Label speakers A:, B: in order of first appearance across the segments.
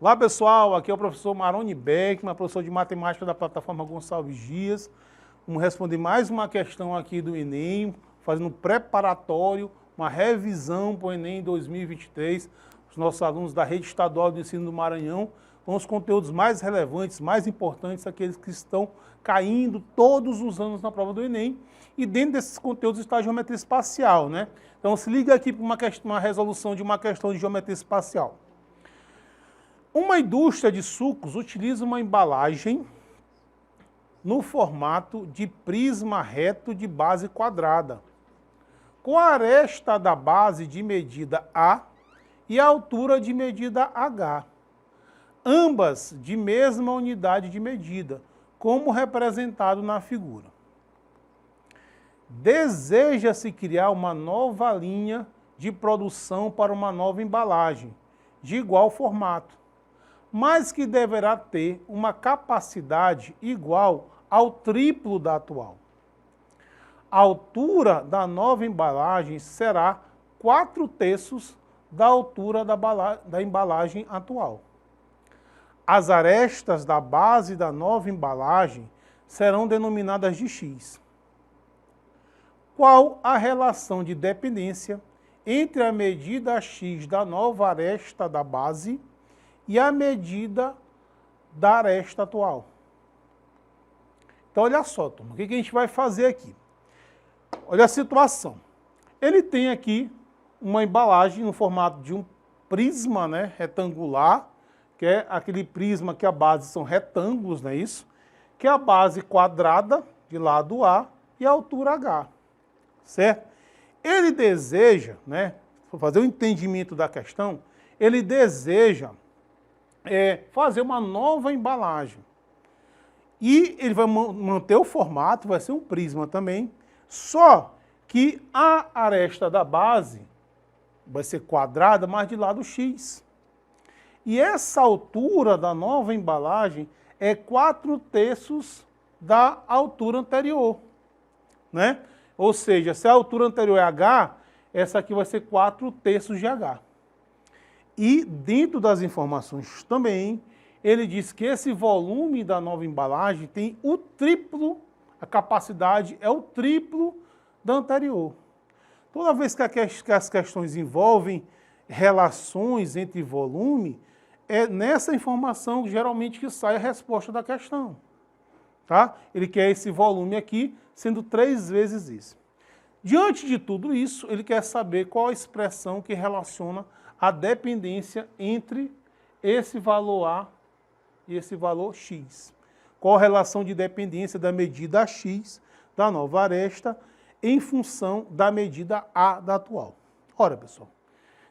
A: Olá pessoal, aqui é o professor Maroni Beckman, professor de matemática da plataforma Gonçalves Dias. Vamos responder mais uma questão aqui do Enem, fazendo um preparatório, uma revisão para o Enem 2023. Os nossos alunos da Rede Estadual de Ensino do Maranhão, com os conteúdos mais relevantes, mais importantes, aqueles que estão caindo todos os anos na prova do Enem. E dentro desses conteúdos está a geometria espacial, né? Então se liga aqui para uma resolução de uma questão de geometria espacial. Uma indústria de sucos utiliza uma embalagem no formato de prisma reto de base quadrada, com a aresta da base de medida A e a altura de medida H, ambas de mesma unidade de medida, como representado na figura. Deseja-se criar uma nova linha de produção para uma nova embalagem, de igual formato, mas que deverá ter uma capacidade igual ao triplo da atual. A altura da nova embalagem será 4/3 da altura da embalagem atual. As arestas da base da nova embalagem serão denominadas de X. Qual a relação de dependência entre a medida X da nova aresta da base e a medida da aresta atual? Então, olha só, turma, o que a gente vai fazer aqui? Olha a situação. Ele tem aqui uma embalagem no formato de um prisma, né, retangular, que é aquele prisma que a base são retângulos, não é isso? Que é a base quadrada de lado A e a altura H, certo? Ele deseja, né, para fazer o entendimento da questão, ele deseja fazer uma nova embalagem. E ele vai manter o formato, vai ser um prisma também, só que a aresta da base vai ser quadrada, mas de lado X. E essa altura da nova embalagem é 4/3 da altura anterior, né? Ou seja, se a altura anterior é H, essa aqui vai ser 4/3 de H. E dentro das informações também, ele diz que esse volume da nova embalagem tem o triplo, a capacidade é o triplo da anterior. Toda vez que as questões envolvem relações entre volume, é nessa informação geralmente que sai a resposta da questão. Tá? Ele quer esse volume aqui sendo 3 vezes isso. Diante de tudo isso, ele quer saber qual a expressão que relaciona a dependência entre esse valor A e esse valor X. Qual a relação de dependência da medida X da nova aresta em função da medida A da atual? Ora, pessoal,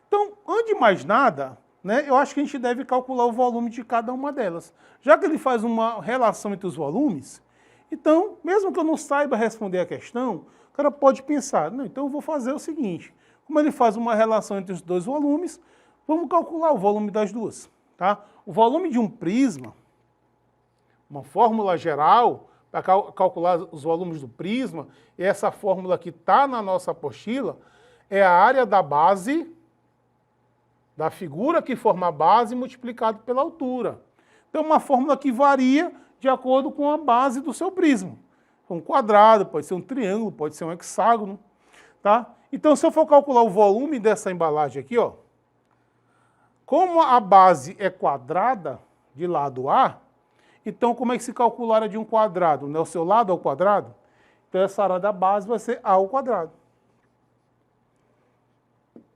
A: então, antes de mais nada, né, eu acho que a gente deve calcular o volume de cada uma delas. Já que ele faz uma relação entre os volumes, então, mesmo que eu não saiba responder a questão, o cara pode pensar, não, então eu vou fazer o seguinte, como ele faz uma relação entre os dois volumes, vamos calcular o volume das duas. Tá? O volume de um prisma, uma fórmula geral para calcular os volumes do prisma, e essa fórmula que está na nossa apostila, é a área da base, da figura que forma a base, multiplicado pela altura. Então, uma fórmula que varia de acordo com a base do seu prisma. Um quadrado, pode ser um triângulo, pode ser um hexágono. Tá? Então, se eu for calcular o volume dessa embalagem aqui, ó, como a base é quadrada de lado A, então como é que se calcula a área de um quadrado? Né? O seu lado ao quadrado? Então, essa área da base vai ser A ao quadrado.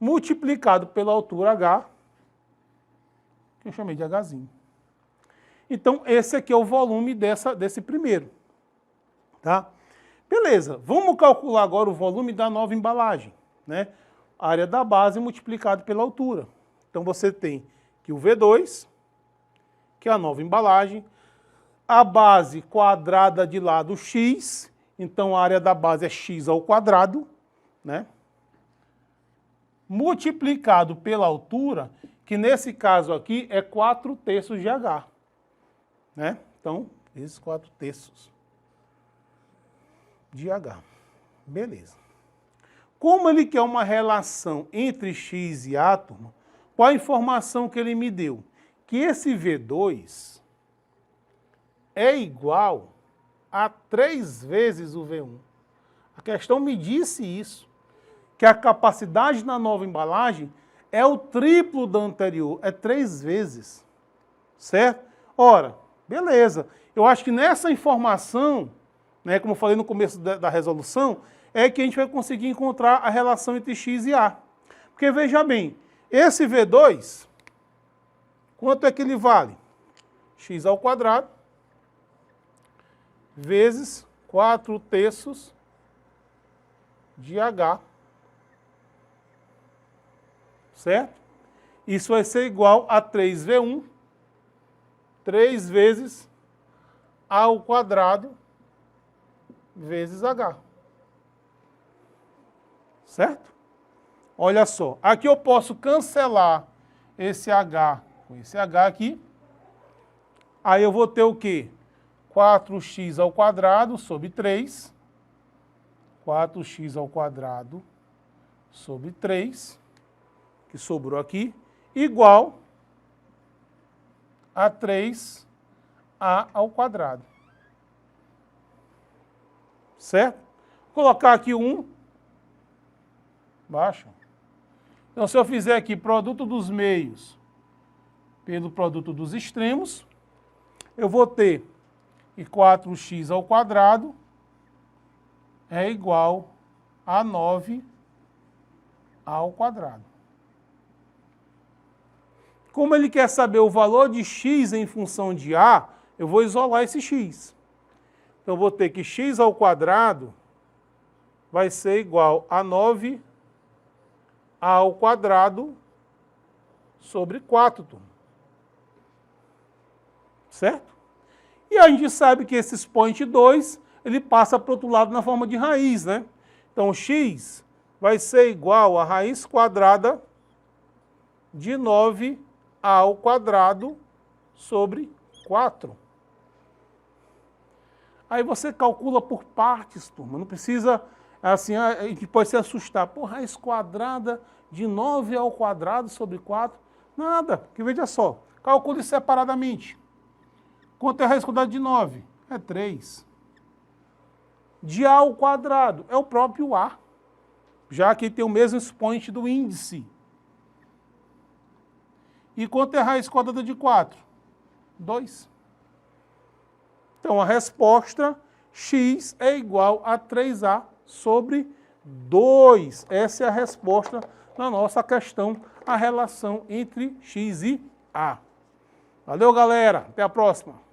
A: Multiplicado pela altura H, que eu chamei de Hzinho. Então, esse aqui é o volume desse primeiro. Tá? Beleza, vamos calcular agora o volume da nova embalagem, né? A área da base multiplicado pela altura. Então você tem que o V2, que é a nova embalagem, a base quadrada de lado X, então a área da base é X ao quadrado, né? Multiplicado pela altura, que nesse caso aqui é 4/3 de H, né? Então, esses 4/3 de H. Beleza. Como ele quer uma relação entre X e A, turma, qual a informação que ele me deu? que esse V2 é igual a 3 vezes o V1. A questão me disse isso, que a capacidade na nova embalagem é o triplo da anterior, é 3 vezes, certo? Ora, beleza, eu acho que nessa informação, né, como eu falei no começo da resolução, é que a gente vai conseguir encontrar a relação entre x e a. Porque veja bem, esse V2, quanto é que ele vale? X ao quadrado vezes 4/3 de H, certo? Isso vai ser igual a 3V1, 3 vezes A ao quadrado vezes H. Certo? Olha só, aqui eu posso cancelar esse H com esse H aqui. Aí eu vou ter o quê? 4x ao quadrado sobre 3. 4x ao quadrado sobre 3, que sobrou aqui, igual a 3a ao quadrado. Certo? Vou colocar aqui 1. Baixa. Então, se eu fizer aqui produto dos meios pelo produto dos extremos, eu vou ter que 4x ao quadrado é igual a 9 ao quadrado. Como ele quer saber o valor de x em função de a, eu vou isolar esse x. Então, eu vou ter que x ao quadrado vai ser igual a 9 ao quadrado sobre 4. Certo? E a gente sabe que esse expoente 2, ele passa para o outro lado na forma de raiz, né? Então, x vai ser igual a raiz quadrada de 9 ao quadrado sobre 4. Aí você calcula por partes, turma. Não precisa, assim, a gente pode se assustar. Pô, raiz quadrada de 9 ao quadrado sobre 4. Nada, porque veja só, calcule separadamente. Quanto é a raiz quadrada de 9? É 3. De a ao quadrado é o próprio a, já que tem o mesmo expoente do índice. E quanto é a raiz quadrada de 4? 2. Então, a resposta x é igual a 3a sobre 2. Essa é a resposta na nossa questão, a relação entre x e a. Valeu, galera. Até a próxima.